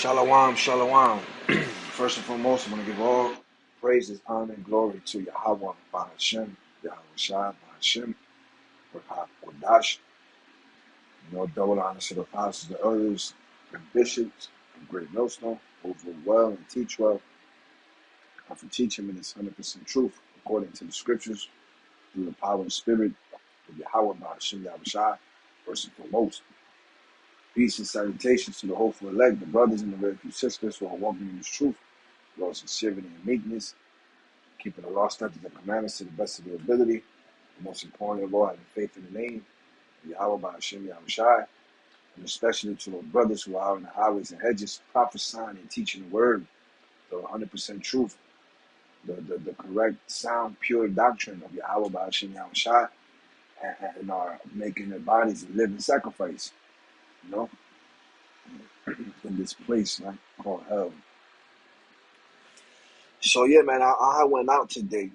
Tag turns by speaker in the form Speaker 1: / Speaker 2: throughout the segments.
Speaker 1: Shalom, shalom. First and foremost, I want to give all praises, honor, and glory to Yahawah Bahashem Yahawashi Bahashem Kodash. Double honor to the apostles, the elders, and bishops, and great millstone, who will well and teach well, and for teaching in this 100% truth, according to the scriptures, through the power and spirit of Yahawah Bahashem Yahawashi. First and foremost, peace and salutations to the hopeful elect, the brothers and the very few sisters who are walking in this truth, with all sincerity and meekness, keeping the law, statutes, and commandments to the best of their ability. The most important of all, having faith in the name of Yahawah Bahashem Yahawashi, and especially to those brothers who are out in the highways and hedges, prophesying and teaching the word, the 100% truth, the correct, sound, pure doctrine of Yahawah Bahashem Yahawashi, and are making their bodies a living sacrifice, in this place, man, called hell. So yeah, man, I went out today.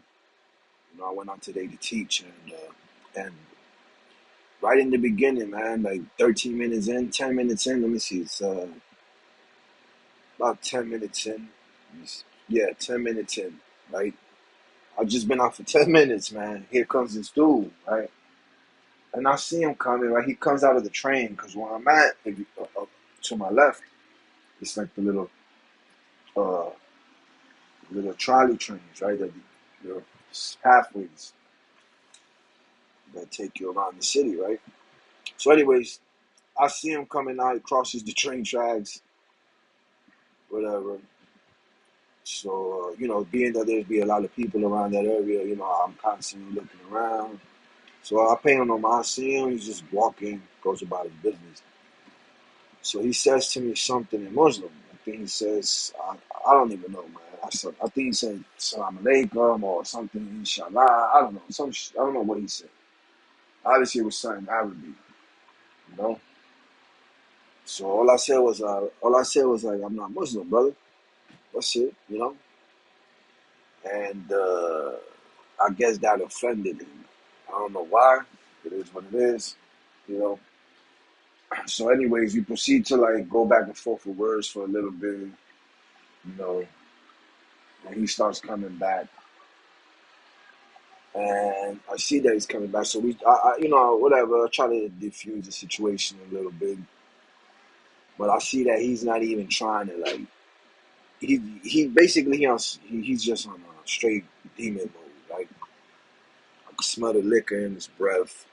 Speaker 1: I went out today to teach, and right in the beginning, man, like 13 minutes in, 10 minutes in, let me see, it's about 10 minutes in. Yeah, 10 minutes in, right? I've just been out for 10 minutes, man. Here comes this dude, right? And I see him coming, right? He comes out of the train, because where I'm at, to my left, it's like the little trolley trains, right? The pathways that take you around the city, right? So anyways, I see him coming out, he crosses the train tracks, whatever. So, being that there's be a lot of people around that area, I'm constantly looking around. So I pay him no mind. I see him, he's just walking, goes about his business. So he says to me something in Muslim. I think he says, I don't even know, man. I think he said Salam Alaikum or something, Inshallah. I don't know. I don't know what he said. Obviously, it was something Arabic, you know. So all I said was like, I'm not Muslim, brother. That's it, And I guess that offended him. I don't know why. It is what it is, you know. So anyways, we proceed to like go back and forth with words for a little bit, and he starts coming back. And I see that he's coming back. So whatever, I try to diffuse the situation a little bit. But I see that he's not even trying to like, he's just on a straight demon mode. Like, I can smell the liquor in his breath.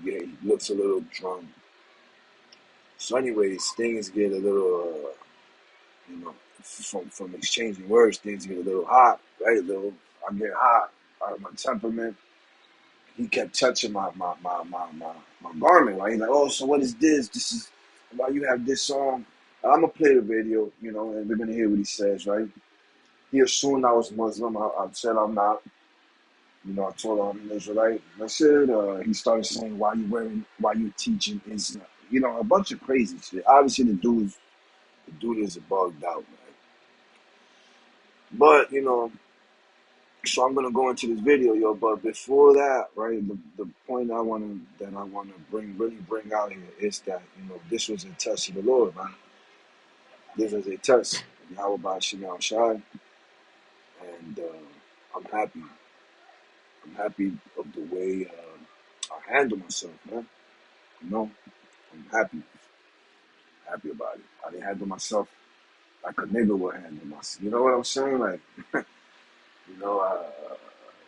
Speaker 1: Yeah, he looks a little drunk. So anyways, things get a little, from exchanging words, things get a little hot, right? I get hot out of my temperament. He kept touching my garment, right? He's like, oh, so what is this? This is why you have this song. I'm gonna play the video, and we're gonna hear what he says, right? He assumed I was Muslim. I said I'm not. I told him I'm an Israelite. That's it. He started saying, why you teaching Islam? A bunch of crazy shit. Obviously, the dude is bugged out, man. But, so I'm gonna go into this video, yo. But before that, right, the point I wanna bring out here is that, this was a test of the Lord, man. This was a test of Yahawah Bahashem Yahawashi, and I'm happy. I'm happy of the way I handle myself, man. I'm happy about it. I didn't handle myself like a nigga would handle myself. You know what I'm saying? Like,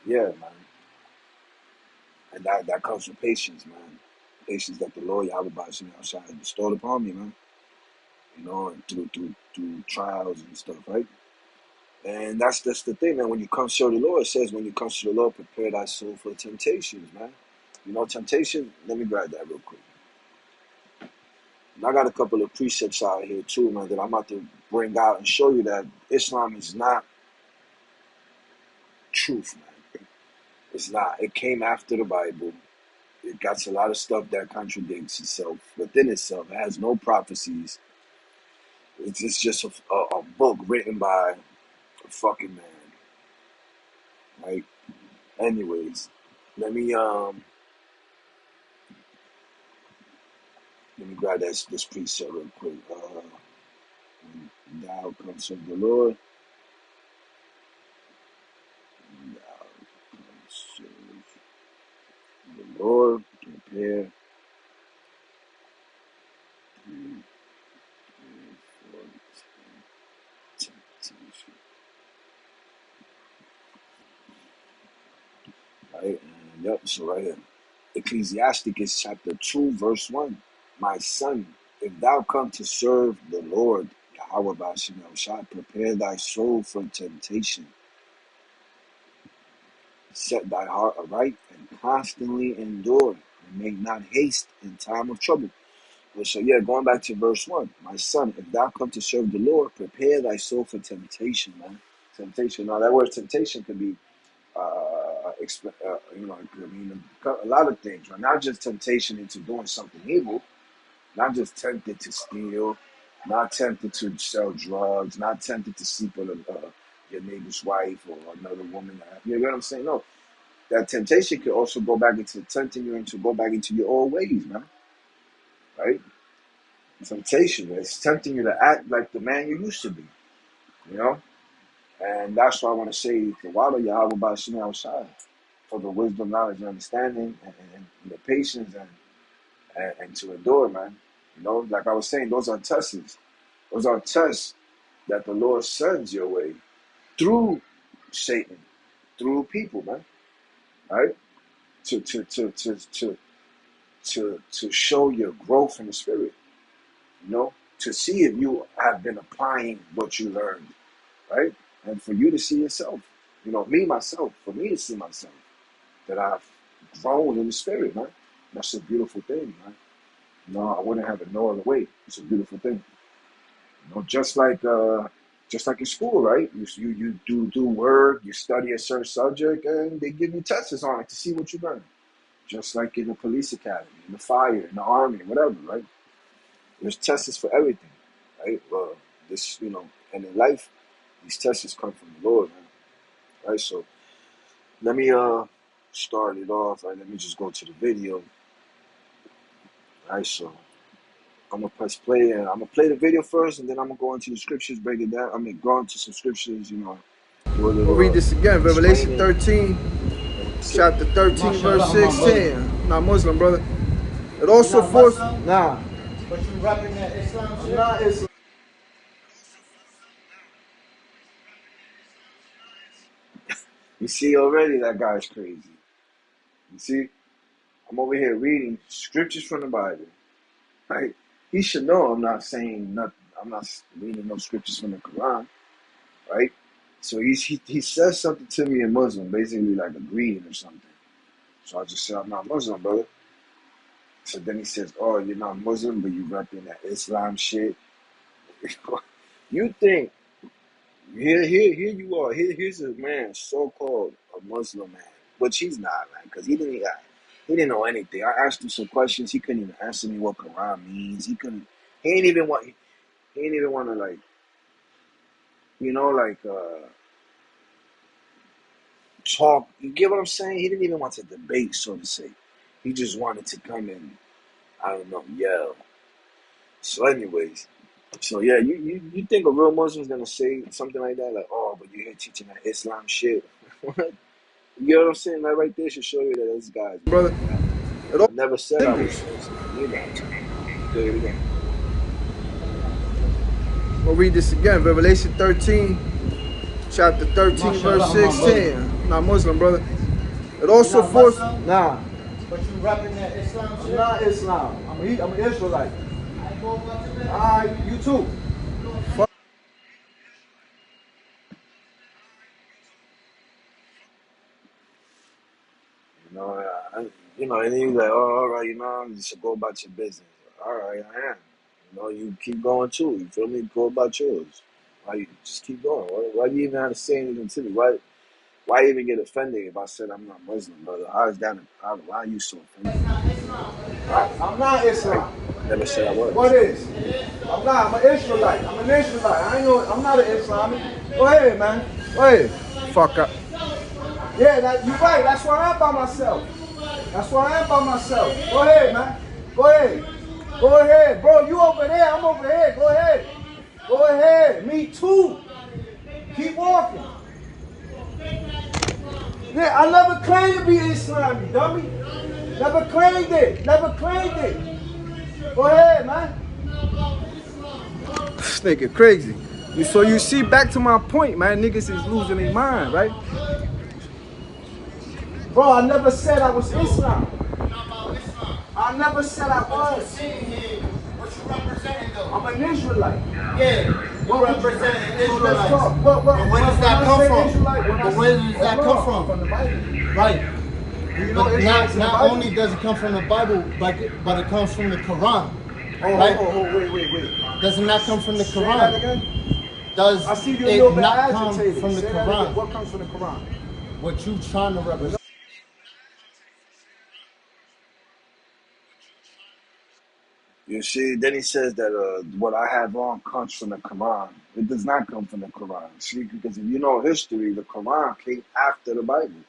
Speaker 1: yeah, man. And that comes from patience, man. Patience that the Lord Yahawah Bahashem Yahawashi has bestowed upon me, man. And through trials and stuff, right? And that's the thing, man. When you come to the Lord, it says, when you come to the Lord, prepare thy soul for temptations, man. Temptation, let me grab that real quick. And I got a couple of precepts out here too, man, that I'm about to bring out and show you that Islam is not truth, man. It's not. It came after the Bible. It got a lot of stuff that contradicts itself within itself. It has no prophecies. It's just a book written by a fucking man. Right? Anyways, let me grab this precept real quick. When thou come serve the Lord, when thou come serve the Lord, prepare for temptation. Right? And yep, so right here. Ecclesiasticus chapter 2, verse 1. My son, if thou come to serve the Lord, Yahawah Bahashem Yahawashi, prepare thy soul for temptation. Set thy heart aright and constantly endure, and make not haste in time of trouble. Well, so yeah, going back to verse 1. My son, if thou come to serve the Lord, prepare thy soul for temptation, man. Temptation. Now that word temptation could be you know, it could mean a lot of things, right? Not just temptation into doing something evil, not just tempted to steal, not tempted to sell drugs, not tempted to sleep with your neighbor's wife or another woman. You know what I'm saying? No, that temptation could also go back into tempting you into go back into your old ways, man. Right? Temptation is tempting you to act like the man you used to be. You know, and that's why I want to say the LORD YAHAWAH BAHASHAM YAHAWASHI for the wisdom, knowledge, and understanding, and the patience, and to endure, man. You know, like I was saying, those are tests. Those are tests that the Lord sends your way through Satan, through people, man. Right? To show your growth in the spirit. You know, to see if you have been applying what you learned, right? And for you to see yourself. You know, myself, for me to see myself, that I've grown in the spirit, man. That's a beautiful thing, man. You know, I wouldn't have it no other way. It's a beautiful thing. You know, just like in school, right? You do work, you study a certain subject, and they give you tests on it to see what you learn. Just like in the police academy, in the fire, in the army, whatever, right? There's tests for everything, right? Well, this, you know, and in life, these tests come from the Lord, man. Right? So let me start it off. Right? Let me just go to the video. Right? So I'm gonna press play, and I'm gonna play the video first, and then I'm gonna go into the scriptures, break it down. Go into some scriptures, you know, do a little.
Speaker 2: We'll read this again. Revelation 13, chapter 13, verse 16. I'm not Muslim, brother. It also forced. Nah.
Speaker 3: But you repping that Islam shit?
Speaker 2: I'm not Islam.
Speaker 1: You see already that guy's crazy. You see, I'm over here reading scriptures from the Bible. Right? He should know I'm not saying nothing. I'm not reading no scriptures from the Quran. Right? So he says something to me in Muslim, basically like agreeing or something. So I just said, I'm not Muslim, brother. So then he says, oh, you're not Muslim, but you repping that Islam shit. You think, here you are. Here's a man, so-called a Muslim man, which he's not, man, because he didn't know anything. I asked him some questions. He couldn't even answer me what Quran means. He ain't even want to, like, you know, like, talk. You get what I'm saying? He didn't even want to debate, so to say. He just wanted to come and, I don't know, yell. So anyways, so yeah, you think a real Muslim's gonna say something like that? Like, oh, but you're here teaching that Islam shit. What? You know what I'm saying? That right there should show you that this guy's
Speaker 2: Brother.
Speaker 1: I never said I was Muslim either. Do it again.
Speaker 2: We'll read this again. Revelation 13, chapter 13, verse 16. I'm not Muslim, brother. It also forced. Nah.
Speaker 3: But you repping that Islam shit?
Speaker 2: I'm not Islam. I'm an Israelite. Alright, you too.
Speaker 1: You know, and he's like, oh, all right, you know, you should go about your business. All right, I am. You know, you keep going too. You feel me? Go about yours. Why you just keep going? Why you even have to say anything to me? Why even get offended if I said I'm not Muslim, brother? How is that? Why are you so offended?
Speaker 2: I'm not Islam.
Speaker 1: I never said I was.
Speaker 2: What is? I'm not. I'm an Israelite. I'm an Israelite. I'm not an Islamic. Go ahead, man. Go ahead. Fuck up. Yeah, you're right. That's why I am by myself. That's why I am by myself. Go ahead, man. Go ahead. Go ahead. Bro, you over there. I'm over here. Go ahead. Go ahead. Me too. Keep walking. Yeah, I never claimed to be Islamic, dummy. Never claimed it. Never claimed it. Go ahead, man. This nigga crazy. So you see, back to my point, man, niggas is losing their mind, right? Bro, I never said I was Islam. I never said I was.
Speaker 3: What you representing though?
Speaker 2: I'm an Israelite.
Speaker 3: Yeah, you representing Israelites.
Speaker 2: But
Speaker 3: where does that come from?
Speaker 2: But
Speaker 3: where does that come from?
Speaker 2: From the Bible.
Speaker 3: Right.
Speaker 2: You know,
Speaker 3: But
Speaker 2: Israelites in the
Speaker 3: not
Speaker 2: Bible?
Speaker 3: only does it come from the Bible, but it comes from the Quran.
Speaker 2: Oh,
Speaker 3: right?
Speaker 2: Wait.
Speaker 3: Does it not come from the
Speaker 2: Say that again?
Speaker 3: Quran? Does
Speaker 2: I see you a little
Speaker 3: it
Speaker 2: bit
Speaker 3: not come
Speaker 2: agitated.
Speaker 3: from the
Speaker 2: Say that again.
Speaker 3: Quran?
Speaker 2: What comes from the Quran?
Speaker 3: What you trying to represent?
Speaker 1: You see, then he says that what I have on comes from the Quran. It does not come from the Quran. See, because if you know history, the Quran came after the Bible.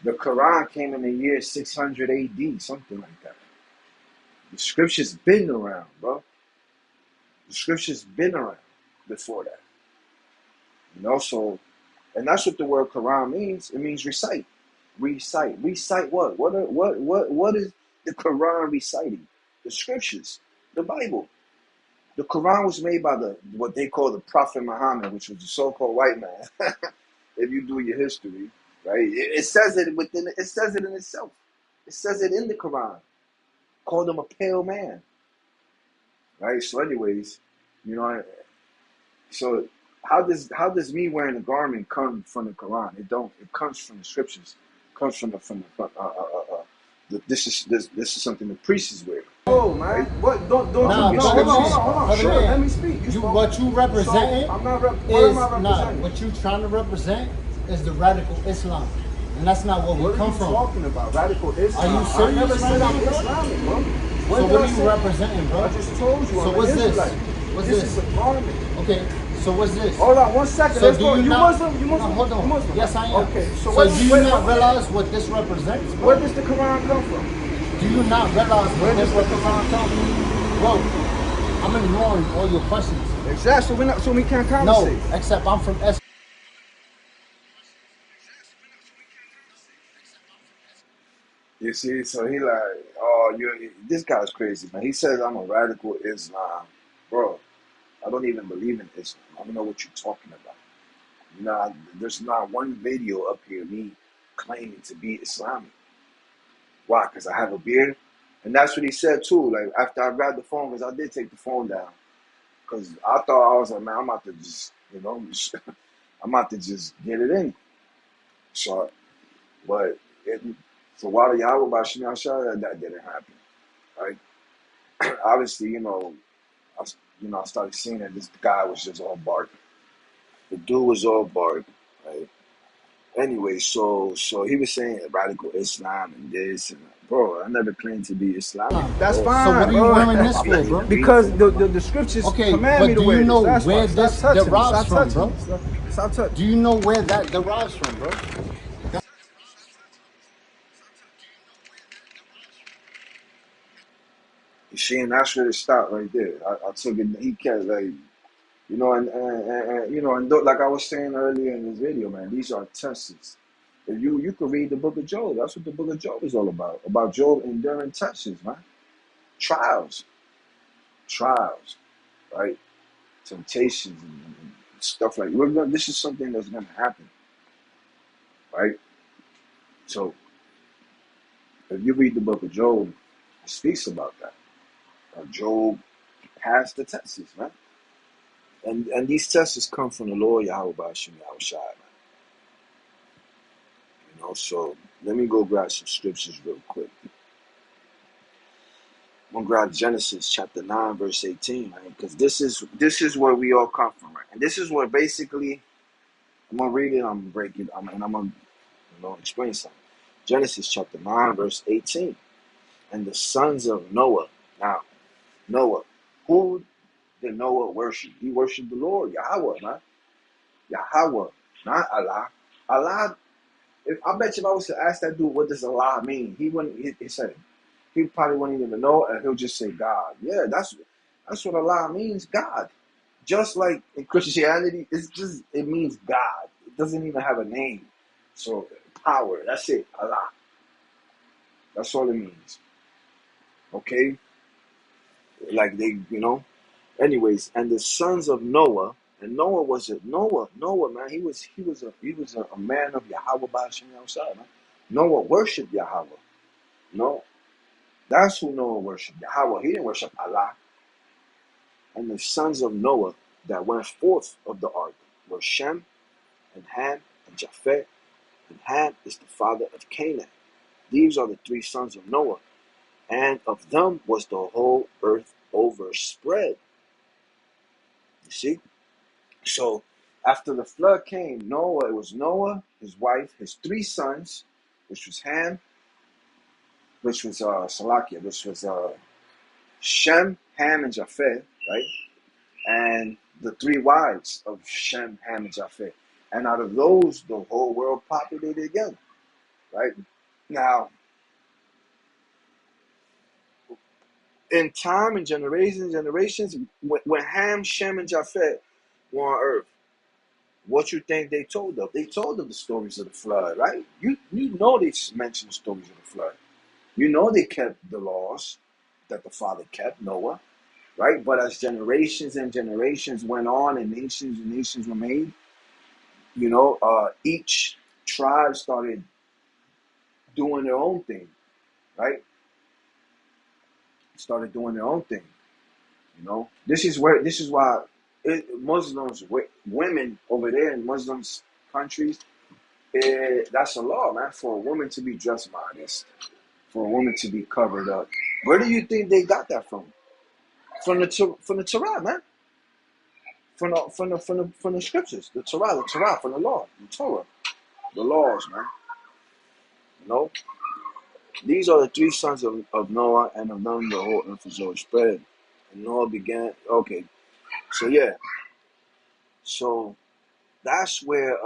Speaker 1: The Quran came in the year 600 AD, something like that. The scriptures been around, bro. The scriptures been around before that. You know, so, and that's what the word Quran means. It means recite. Recite. Recite what? What is the Quran reciting? The scriptures, the Bible. The Quran was made by what they call the Prophet Muhammad, which was the so-called white man. If you do your history, right? It says it within. It says it in itself. It says it in the Quran. Called him a pale man, right? So, anyways, you know, so how does me wearing a garment come from the Quran? It don't. It comes from the scriptures. It comes from this is something the priests wear.
Speaker 2: Oh man,
Speaker 1: Right?
Speaker 2: what? Don't
Speaker 3: No,
Speaker 2: hold
Speaker 1: scriptures.
Speaker 2: on. Sure, let me speak.
Speaker 3: What you representing
Speaker 2: So, I'm not what
Speaker 3: is
Speaker 2: am I
Speaker 3: not
Speaker 2: representing?
Speaker 3: what you trying to represent is the radical Islam, and that's not what we
Speaker 2: What are
Speaker 3: come
Speaker 2: you
Speaker 3: from.
Speaker 2: talking about? Radical Islam?
Speaker 3: Are you serious
Speaker 2: I never
Speaker 3: right
Speaker 2: said
Speaker 3: now,
Speaker 2: I'm
Speaker 3: bro?
Speaker 2: Islamic, bro.
Speaker 3: So what are you representing, bro?
Speaker 2: I just told you.
Speaker 3: So
Speaker 2: I'm
Speaker 3: what's
Speaker 2: an
Speaker 3: this?
Speaker 2: Israelite.
Speaker 3: What's
Speaker 2: This
Speaker 3: this?
Speaker 2: is a garment.
Speaker 3: Okay, so what's this?
Speaker 2: Hold on, 1 second.
Speaker 3: So
Speaker 2: Let's
Speaker 3: do
Speaker 2: go.
Speaker 3: you
Speaker 2: You
Speaker 3: not-
Speaker 2: Muslim? You
Speaker 3: No,
Speaker 2: Muslim?
Speaker 3: hold on.
Speaker 2: You Muslim?
Speaker 3: Yes, I am.
Speaker 2: Okay, so
Speaker 3: So do you not realize what this represents, bro?
Speaker 2: Where does the Quran come from?
Speaker 3: Do you not realize
Speaker 2: Where
Speaker 3: what this
Speaker 2: does the Quran
Speaker 3: represents?
Speaker 2: come from?
Speaker 3: Bro, I'm ignoring all your questions.
Speaker 2: Exactly. So we can't
Speaker 3: No,
Speaker 2: conversate.
Speaker 3: except I'm from S.
Speaker 1: You see, so he like, oh, this guy's crazy, man. He says I'm a radical Islam, bro. I don't even believe in Islam. I don't know what you're talking about. You know, there's not one video up here me claiming to be Islamic. Why? Because I have a beard, and that's what he said too. Like after I grabbed the phone, because I did take the phone down, because I thought I was like, man, I'm about to just, I'm about to just get it in. So, but for Wada Yahawah Bahasham Yahawashi, that didn't happen, right? Obviously, I started seeing that this guy was just all bark. The dude was all bark, right? Anyway, so he was saying radical Islam and this and that. Bro, I never claimed to be Islamic.
Speaker 2: That's
Speaker 1: Bro.
Speaker 2: fine.
Speaker 3: So what are you
Speaker 2: bro.
Speaker 3: wearing this
Speaker 1: I'm
Speaker 3: for,
Speaker 1: not
Speaker 3: bro?
Speaker 1: even
Speaker 2: Because
Speaker 1: reading.
Speaker 2: the scriptures
Speaker 3: Okay,
Speaker 2: command me
Speaker 3: but
Speaker 2: to
Speaker 3: do
Speaker 2: wear
Speaker 3: you know
Speaker 2: this. That's
Speaker 3: where
Speaker 2: why.
Speaker 3: this
Speaker 2: Stop touching me.
Speaker 3: derives
Speaker 2: Stop
Speaker 3: from,
Speaker 2: touching
Speaker 3: bro?
Speaker 2: me. Stop touching.
Speaker 3: Do you know where that derives from, bro?
Speaker 1: You see, and that's where it stopped right there. I took it. He kept like, like I was saying earlier in this video, man. These are tests. If you could read the book of Job. That's what the book of Job is all about. About Job enduring tests, man. Trials, right? Temptations and stuff like this is something that's gonna happen, right? So if you read the book of Job, it speaks about that. Job passed the tests, man. And these tests come from the Lord Yahawah Bahashem Yahawashi, man. So let me go grab some scriptures real quick. I'm gonna grab Genesis chapter 9, verse 18, man, because this is where we all come from, right? And this is where basically I'm gonna read it, I'm gonna break it, and I'm gonna explain something. Genesis chapter 9, verse 18. And the sons of Noah. Now, Noah, who did Noah worship? He worshiped the Lord, Yahawah, man. Yahawah, not Allah. Allah, I bet you if I was to ask that dude, what does Allah mean? He wouldn't, he said, he probably wouldn't even know, and he'll just say God. Yeah, that's what Allah means, God. Just like in Christianity, it means God. It doesn't even have a name. So power, that's it. Allah. That's all it means. Okay? Like Anyways, and the sons of Noah, and Noah was Noah, man, he was a man of Yahawah Bahashem Yahawashi, man. Noah worshipped Yahweh. No, that's who Noah worshipped. Yahweh. He didn't worship Allah. And the sons of Noah that went forth of the ark were Shem and Ham and Japheth, and Ham is the father of Canaan. These are the three sons of Noah, and of them was the whole earth overspread. You see? So after the flood came, it was Noah, his wife, his three sons, which was Ham, which was Salakia, which was Shem, Ham, and Japheth, right? And the three wives of Shem, Ham, and Japheth. And out of those, the whole world populated again, right? Now, in time and generations, when Ham, Shem, and Japheth were on earth, what you think they told them? They told them the stories of the flood, right? You know they mentioned the stories of the flood. You know they kept the laws that the Father kept, Noah, right? But as generations and generations went on and nations were made, each tribe started doing their own thing, right? Started doing their own thing. This is why Muslims, women over there in Muslims countries, that's a law, man, for a woman to be dressed modest, for a woman to be covered up. Where do you think they got that from? From the Torah, man. From the scriptures, the Torah, from the law, the Torah, the laws, man. These are the three sons of Noah, and of them the whole earth was overspread. And Noah began. Okay, so yeah, so that's where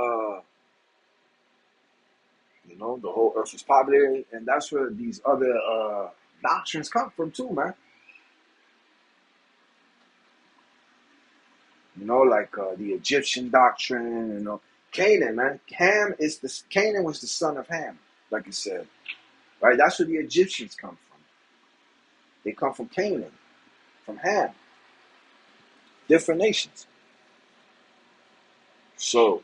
Speaker 1: the whole earth is populated, and that's where these other doctrines come from too, man. Like the Egyptian doctrine, Canaan, man. Canaan was the son of Ham, like I said, right? That's where the Egyptians come from. They come from Canaan, from Ham, different nations. So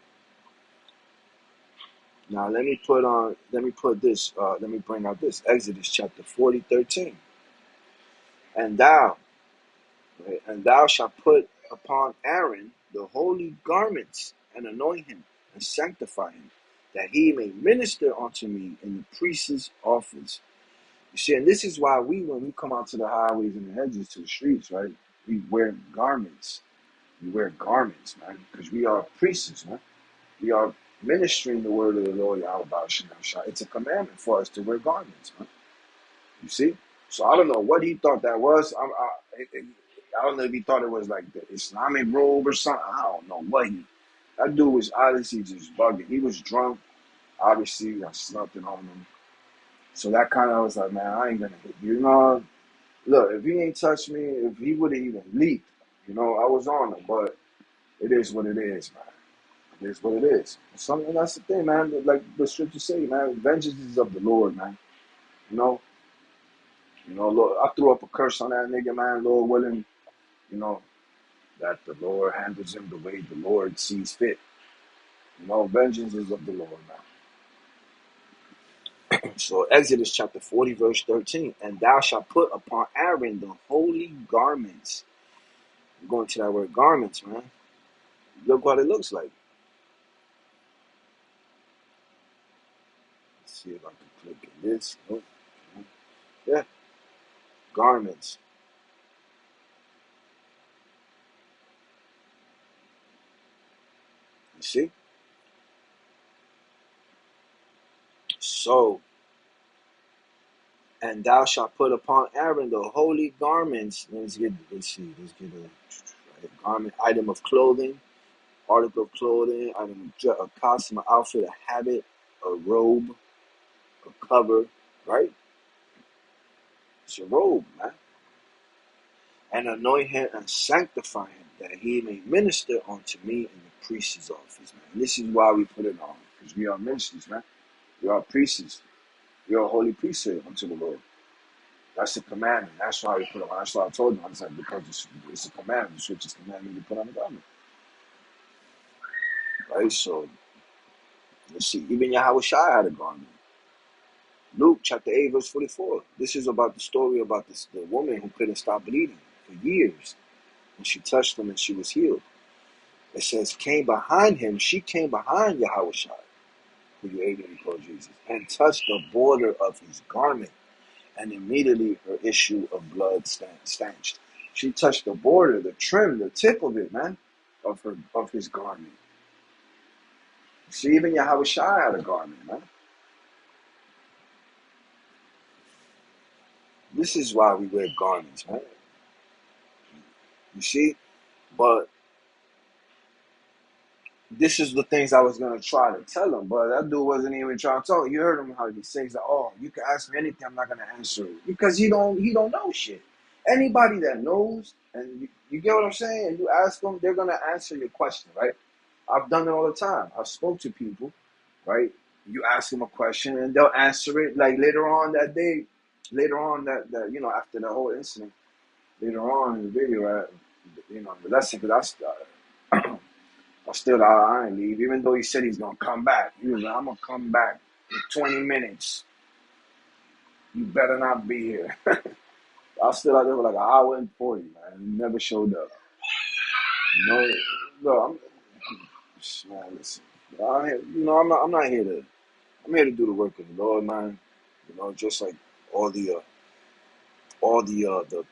Speaker 1: now let me bring out this Exodus chapter 40:13. And thou shalt put upon Aaron the holy garments, and anoint him, and sanctify him, that he may minister unto me in the priest's office. You see, and this is why when we come out to the highways and the hedges, to the streets, right, we wear garments. We wear garments, man, because we are priests, man. We are ministering the word of the Lord Yahawah Bahashem Yahawashi. It's a commandment for us to wear garments, man. You see? So I don't know what he thought that was. I don't know if he thought it was like the Islamic robe or something. I don't know what that dude was obviously just bugging. He was drunk. Obviously, I nothing on him. So that kind of was like, man, I ain't gonna hit you. Look, if he ain't touched me, if he would have even leaked, I was on him. But it is what it is, man. It is what it is. And that's the thing, man. Like the scriptures say, man, vengeance is of the Lord, man. Lord, I threw up a curse on that nigga, man. Lord willing, that the Lord handles him the way the Lord sees fit. Vengeance is of the Lord, man. So Exodus chapter 40, verse 13. And thou shalt put upon Aaron the holy garments. I'm going to that word garments, man. Look what it looks like. Let's see if I can click in this. Oh, yeah. Garments. You see? So, and thou shalt put upon Aaron the holy garments. Let's get a garment, item of clothing, article of clothing, item of a costume, an outfit, a habit, a robe, a cover, right? It's a robe, man. And anoint him and sanctify him, that he may minister unto me in the priest's office, man. And this is why we put it on, because we are ministers, man. We are priests. We are a holy priesthood unto the Lord. That's the commandment. That's why we put it on. That's why I told him. I was like, because it's a commandment. The scriptures command me to put on the garment. Right? So, let's see. Even Yahawashi had a garment. Luke chapter 8, verse 44. This is about the story about the woman who couldn't stop bleeding for years. And she touched him and she was healed. It says, came behind him. She came behind Yahawashi, who you ate and called Jesus, and touched the border of his garment. And immediately her issue of blood stanched. She touched the border, the trim, the tip of it, man, of his garment. See, even Yahawashi had a garment, man. This is why we wear garments, man. You see? But this is the things I was gonna try to tell him, but that dude wasn't even trying to talk. You heard him how he says that, oh, you can ask me anything, I'm not gonna answer it. Because he don't know shit. Anybody that knows, and you get what I'm saying, and you ask them, they're gonna answer your question, right? I've done it all the time. I've spoke to people, right? You ask them a question and they'll answer it like later on that day, later on that after the whole incident, later on in the video, right? The lesson, because I ain't leave, even though he said he's gonna come back. He was like, I'm gonna come back in 20 minutes. You better not be here. I was still out there for like an hour and 40, man. He never showed up. No, man, listen. I'm not here to. I'm here to do the work of the Lord, man. Just like all the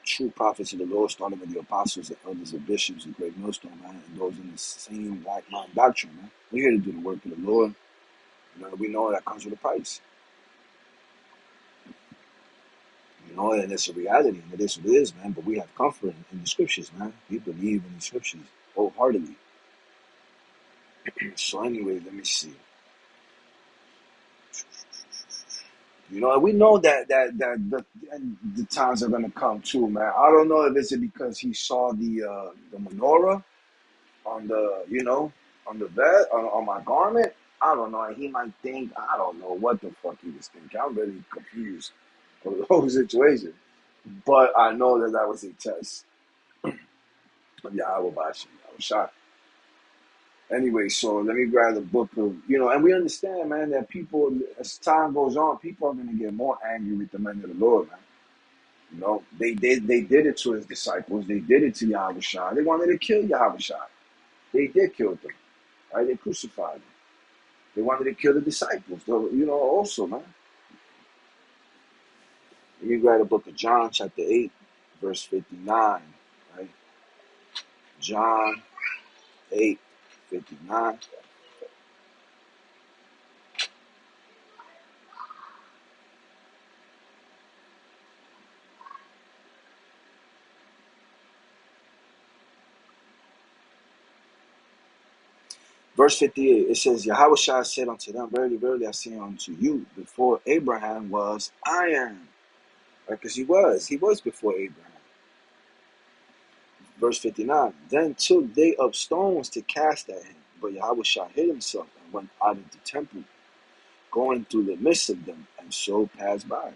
Speaker 1: true prophets of the Lord, starting with the apostles, the elders, the bishops, the great millstone, man, and those in the same like-mind doctrine, man. We're here to do the work of the Lord. We know that comes with a price. And it's a reality, and it is what it is, man. But we have comfort in the scriptures, man. We believe in the scriptures wholeheartedly. So anyway, let me see. And we know that the times are gonna come too, man. I don't know if it's because he saw the menorah on the bed on my garment. I don't know. He might think, I don't know what the fuck he was thinking. I'm really confused for the whole situation. But I know that was a test of Yahawah Bahashem Yahawashi. Anyway, so let me grab the book of, and we understand, man, that people, as time goes on, people are going to get more angry with the men of the Lord, man. They did it to his disciples. They did it to Yahawashi. They wanted to kill Yahawashi. They did kill them, right? They crucified him. They wanted to kill the disciples, though, also, man. Let me grab the book of John, chapter 8, verse 59, right? John 8:59. Verse 58, it says, Yahawashi said unto them, verily, verily, I say unto you, before Abraham was, I am. Right? Because he was before Abraham. Verse 59, then took they up stones to cast at him, but Yahawashi hid himself and went out of the temple, going through the midst of them, and so passed by.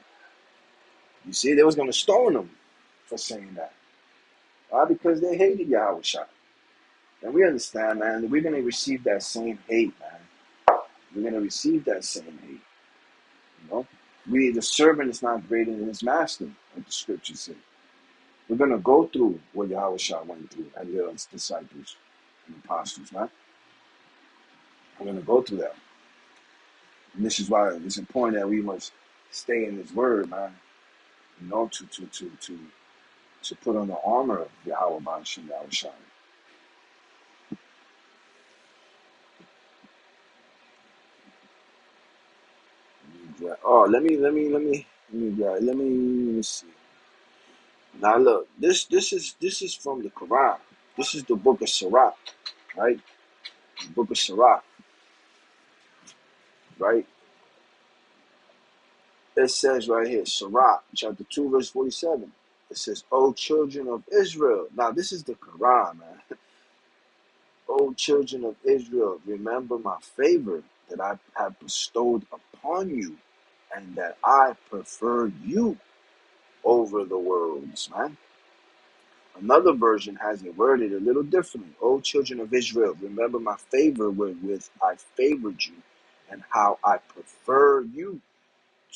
Speaker 1: You see, they was going to stone him for saying that. Why? Because they hated Yahawashi. And we understand, man, we're going to receive that same hate, man. We're going to receive that same hate. The servant is not greater than his master, like the scriptures say. We're going to go through what Yahawashi went through and his disciples and apostles, man. We're going to go through that. And this is why it's important that we must stay in his word, man. To put on the armor of Yahawah Bahashem Yahawashi. Let me see. Now look, this is from the Quran. This is the book of Sirach, right? The book of Sirach, right? It says right here, Sirach, chapter 2, verse 47. It says, O children of Israel. Now this is the Quran, man. O children of Israel, remember my favor that I have bestowed upon you, and that I preferred you over the worlds, man. Another version has it worded a little differently. O children of Israel, remember my favor wherewith I favored you, and how I prefer you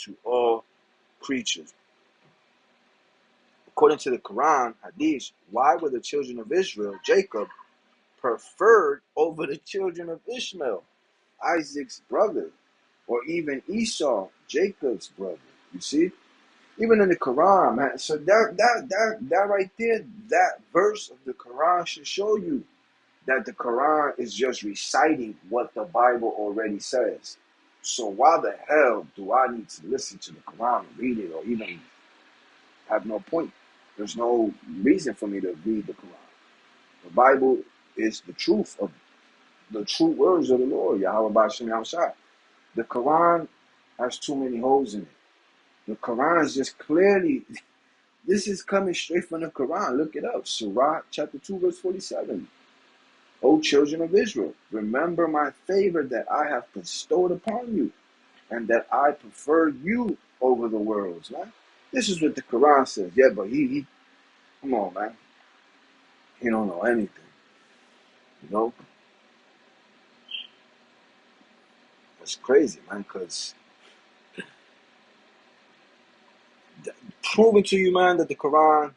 Speaker 1: to all creatures. According to the Quran, Hadith, why were the children of Israel, Jacob, preferred over the children of Ishmael, Isaac's brother, or even Esau, Jacob's brother? You see? Even in the Quran, man. So that right there, that verse of the Quran should show you that the Quran is just reciting what the Bible already says. So why the hell do I need to listen to the Quran and read it, or even have no point? There's no reason for me to read the Quran. The Bible is the truth of the true words of the Lord, Yahawah Bahashem Yahawashi. The Quran has too many holes in it. The Quran is just clearly, this is coming straight from the Quran. Look it up. Surah chapter 2, verse 47. O children of Israel, remember my favor that I have bestowed upon you, and that I prefer you over the worlds, man. This is what the Quran says. Yeah, but he come on, man. He don't know anything. You know? That's crazy, man, because proving to you, man, that the Quran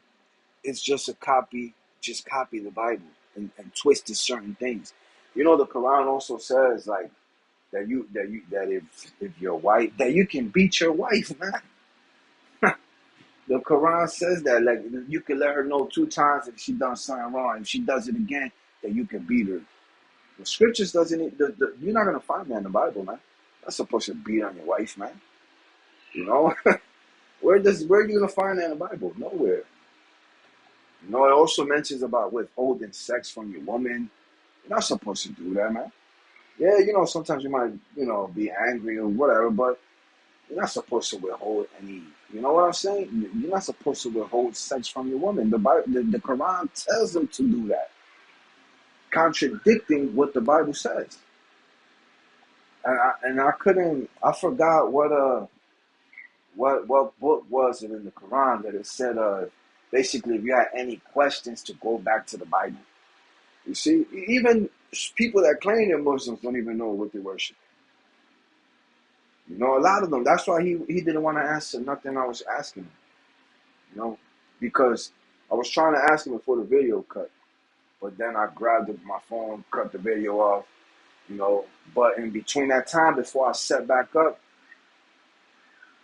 Speaker 1: is just a copy, just copy the Bible and twisted certain things. You know, the Quran also says, like, that if your wife, that you can beat your wife, man. The Quran says that, like, you can let her know 2 times if she done something wrong. If she does it again, that you can beat her. The scriptures doesn't. You're not gonna find that in the Bible, man. Not supposed to beat on your wife, man. You know, where are you gonna find that in the Bible? Nowhere. You know, it also mentions about withholding sex from your woman. You're not supposed to do that, man. Yeah, you know, sometimes you might, be angry or whatever, but you're not supposed to withhold any. You know what I'm saying? You're not supposed to withhold sex from your woman. The Bible, the Quran tells them to do that, contradicting what the Bible says. And I forgot what book was it in the Quran that it said basically if you had any questions to go back to the Bible. You see, even people that claim they're Muslims don't even know what they worship. You know, a lot of them. That's why he didn't want to answer nothing I was asking him. You know, because I was trying to ask him before the video cut, but then I grabbed my phone, cut the video off. You know, but in between that time, before I set back up,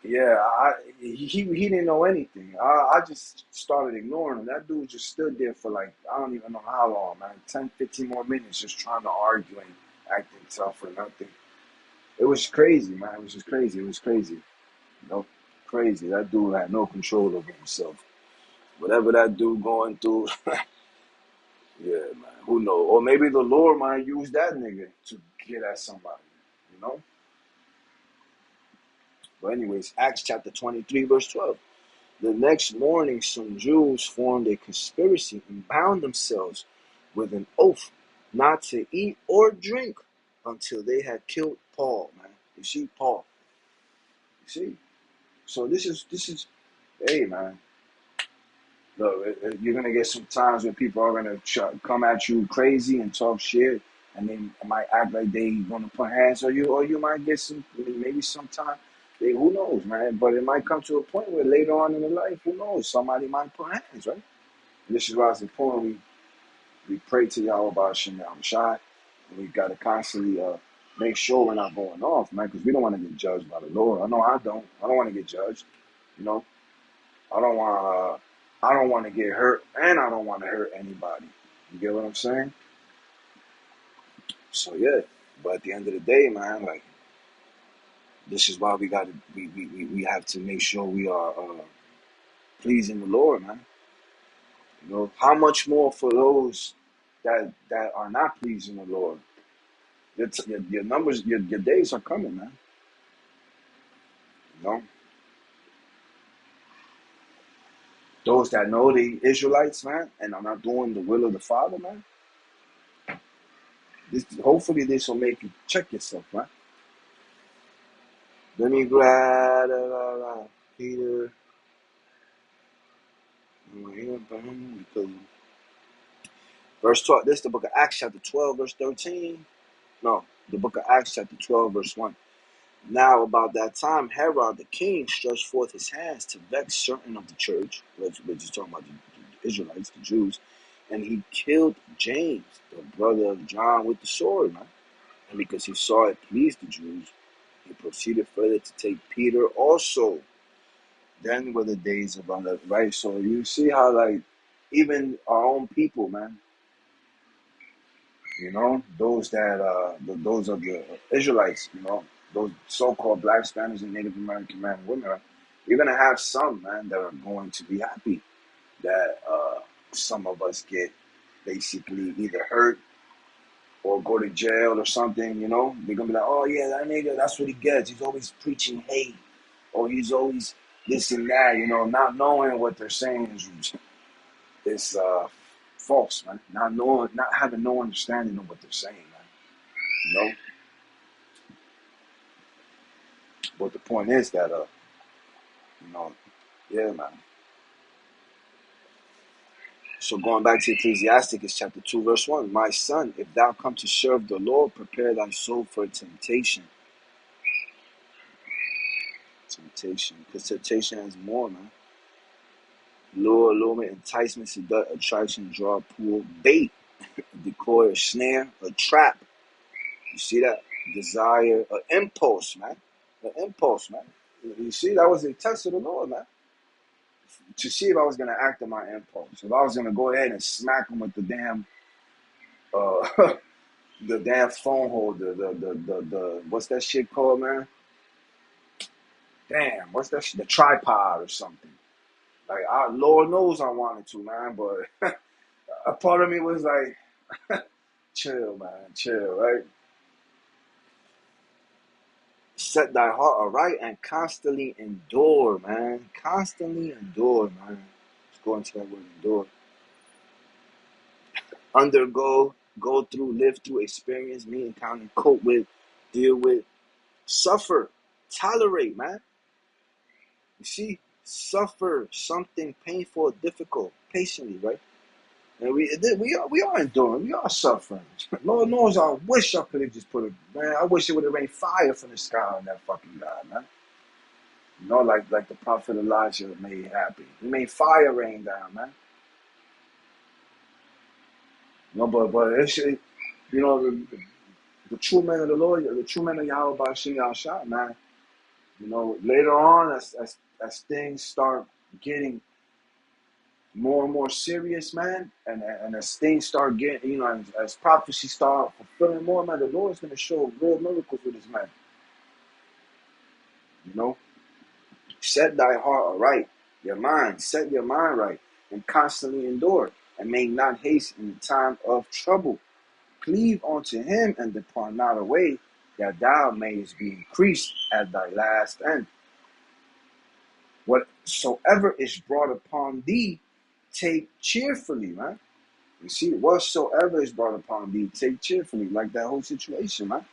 Speaker 1: yeah, he didn't know anything. I just started ignoring him. That dude just stood there for like, I don't even know how long, man. 10, 15 more minutes just trying to argue and acting tough or nothing. It was crazy, man. It was just crazy. It was crazy. You know, crazy. That dude had no control over himself. Whatever that dude going through, yeah, man. Who knows? Or maybe the Lord might use that nigga to get at somebody, you know? But anyways, Acts chapter 23, verse 12. The next morning, some Jews formed a conspiracy and bound themselves with an oath not to eat or drink until they had killed Paul, man. You see, Paul. You see? So this is, hey, man. Look, you're going to get some times when people are going to come at you crazy and talk shit, and they might act like they going to put hands on you, or you might get maybe sometime, who knows, man, but it might come to a point where later on in the life, who knows, somebody might put hands, right? And this is why it's important we pray to Yahawah Bahashem Yahawashi, and we got to constantly make sure we're not going off, man, because we don't want to get judged by the Lord. I know I don't want to get judged, you know. I don't want to get hurt, and I don't want to hurt anybody. You get what I'm saying? So yeah, but at the end of the day, man, like, this is why we have to make sure we are pleasing the Lord, man. You know, how much more for those that are not pleasing the Lord? Your numbers, your days are coming, man. You know, those that know the Israelites, man, and are not doing the will of the Father, man. Hopefully this will make you check yourself, right? Let me grab Peter. Because verse 12. This is the book of Acts, chapter 12, verse 13. No, the book of Acts, chapter 12, verse 1. Now, about that time, Herod the king stretched forth his hands to vex certain of the church, which is talking about the Israelites, the Jews, and he killed James, the brother of John, with the sword, man. And because he saw it pleased the Jews, he proceeded further to take Peter also. Then were the days of unleavened, right? So you see how, like, even our own people, man, you know, those that those of the Israelites, you know, those so-called Black, Spanish, and Native American men and women, right? You're gonna have some, man, that are going to be happy that some of us get basically either hurt or go to jail or something. You know, they're gonna be like, oh yeah, that nigga, that's what he gets. He's always preaching hate, or he's always this and that. You know, not knowing what they're saying is false, man. Not knowing, not having no understanding of what they're saying, man. You know. But the point is that, you know, yeah, man. So going back to Ecclesiasticus chapter 2, verse 1. My son, if thou come to serve the Lord, prepare thy soul for temptation. Temptation. Because temptation has more, man. Lure, allurement, enticement, seduct, attraction, draw, pull, bait, decoy, a snare, a trap. You see that? Desire, an impulse, man. An impulse, man. You see, that was a test of the Lord, man. To see if I was going to act on my impulse. If I was going to go ahead and smack him with the damn the damn phone holder, the what's that shit called, man? Damn, what's that shit? The tripod or something. Like, Lord knows I wanted to, man, but a part of me was like, chill, man, chill, right? Set thy heart aright and constantly endure, man. Constantly endure, man. Let's go into that word endure. Undergo, go through, live through, experience, meet, encounter, cope with, deal with, suffer, tolerate, man. You see, suffer something painful, difficult, patiently, right? And we are enduring, we are suffering. Lord knows, I wish I could have just put man. I wish it would have rained fire from the sky on that fucking guy, man. You know, like the prophet Elijah made happy. He made fire rain down, man. You know, but it's, you know, the true men of the Lord, the true men of Yahawah Bahashem Yahawashi, man. You know, later on, as things start getting more and more serious, man, and as things start getting, you know, as prophecy start fulfilling more, man, the Lord's going to show real miracles with his man. You know, set thy heart aright, your mind, set your mind right, and constantly endure, and make not haste in the time of trouble. Cleave unto him and depart not away, that thou mayest be increased at thy last end. Whatsoever is brought upon thee, take cheerfully, man. You see, whatsoever is brought upon thee, take cheerfully, like that whole situation, man.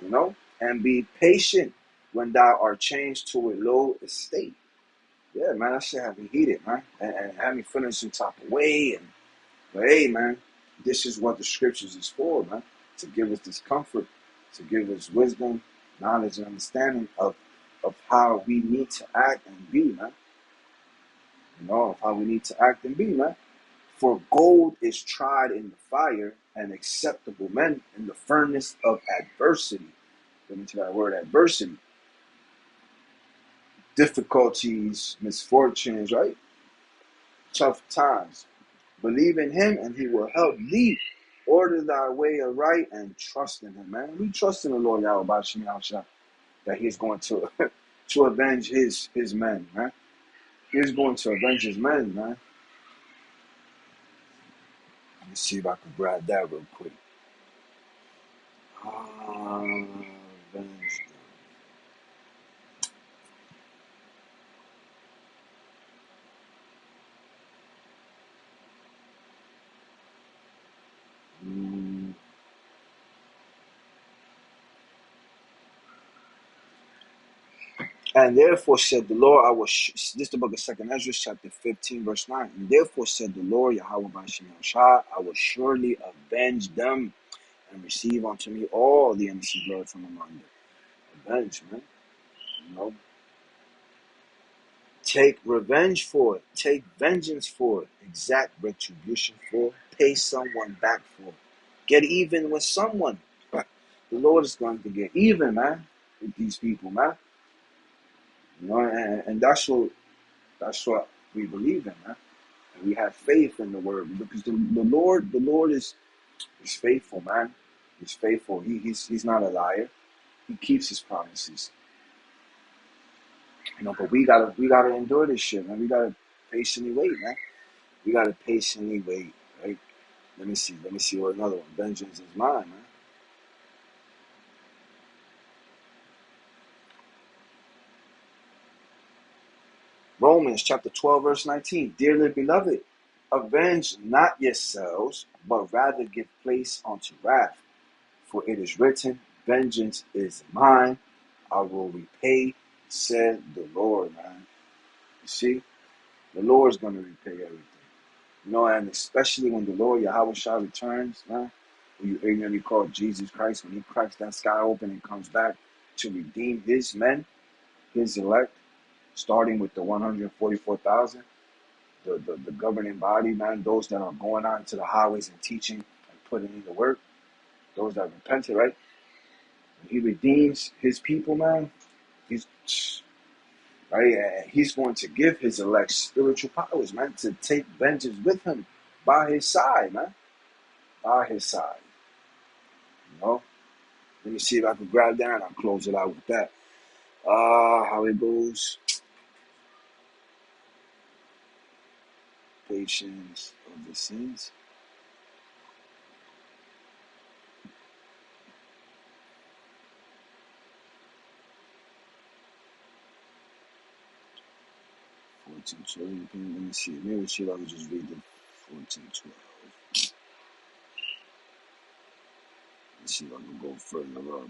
Speaker 1: You know, and be patient when thou art changed to a low estate. Yeah, man, that shit had me heated, man, and had me feeling some type of way. But hey, man, this is what the scriptures is for, man, to give us this comfort, to give us wisdom, knowledge, and understanding of how we need to act and be, man. You know, of how we need to act and be, man. For gold is tried in the fire, and acceptable men in the furnace of adversity. Get into that word adversity. Difficulties, misfortunes, right? Tough times. Believe in him and he will help thee. Order thy way aright and trust in him, man. We trust in the Lord Yahawah Bahashem Yahawashi that he's going to to avenge his men, man. He's going to avenge his men, man. Let me see if I can grab that real quick. Avenge them. And therefore said the Lord, this is the book of 2nd Ezra, chapter 15, verse 9. And therefore said the Lord Yahawah Bahashem Yahawashi, I will surely avenge them and receive unto me all the innocent blood from among them. Avenge, man. You know, take revenge for it. Take vengeance for it. Exact retribution for it. Pay someone back for it. Get even with someone. The Lord is going to get even, man, with these people, man. You know, and that's what we believe in, man. And we have faith in the word because the Lord is faithful, man. He's faithful. He's not a liar. He keeps his promises. You know, but we gotta endure this shit, man. We gotta patiently wait, man. We gotta patiently wait, right? Let me see what another one. Vengeance is mine, man. Romans chapter 12, verse 19. Dearly beloved, avenge not yourselves, but rather give place unto wrath. For it is written, vengeance is mine, I will repay, said the Lord, man. You see, the Lord's going to repay everything. You know, and especially when the Lord Yahawashi returns, man, when you ignorantly call Jesus Christ, when he cracks that sky open and comes back to redeem his men, his elect, starting with the 144,000, the governing body, man, those that are going out into the highways and teaching and putting in the work, those that repented, right? When he redeems his people, man, he's right, and he's going to give his elect spiritual powers, man, to take vengeance with him by his side, man, by his side. You know, let me see if I can grab that and I'll close it out with that. How it goes. Patience of the saints. Let me see. Maybe see if I can just read the 14:12. Let's see if I can go further up.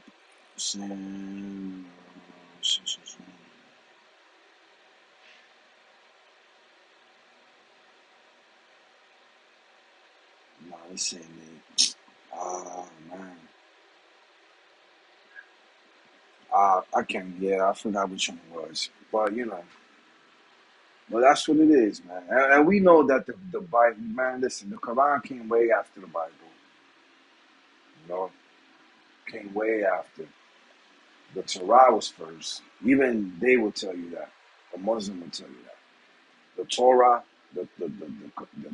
Speaker 1: Sam. No, this ain't it. Man. I can't. Yeah, I forgot which one it was. But you know, well, that's what it is, man. And we know that the Bible, man. Listen, the Quran came way after the Bible. You know, came way after. The Torah was first. Even they will tell you that. A Muslim will tell you that. The Torah, the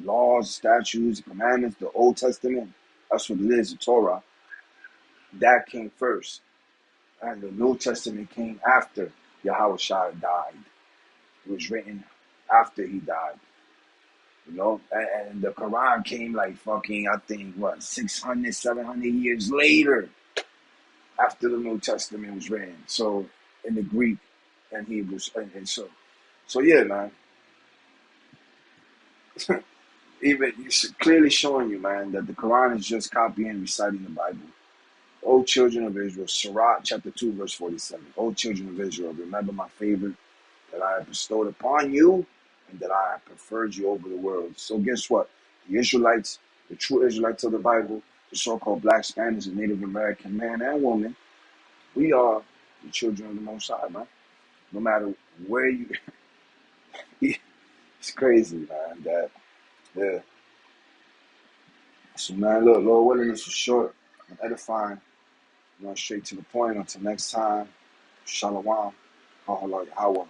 Speaker 1: laws, statutes, the commandments, the Old Testament, that's what it is, the Torah. That came first. And the New Testament came after Yahawashi died. It was written after he died. You know? And the Quran came like fucking, I think, 600, 700 years later after the New Testament was written. So, in the Greek and Hebrew. And so yeah, man. Even it's clearly showing you, man, that the Quran is just copying and reciting the Bible. O children of Israel, Sirach chapter 2, verse 47. O children of Israel, remember my favor that I have bestowed upon you and that I have preferred you over the world. So guess what? The Israelites, the true Israelites of the Bible, the so-called Black, Spanish, and Native American man and woman, we are the children of the Most High, man. No matter where you... It's crazy, man, that... Yeah. So, man, look, Lord willing, this was short and edifying. Straight to the point. Until next time, Shalom. LORD YAHAWAH.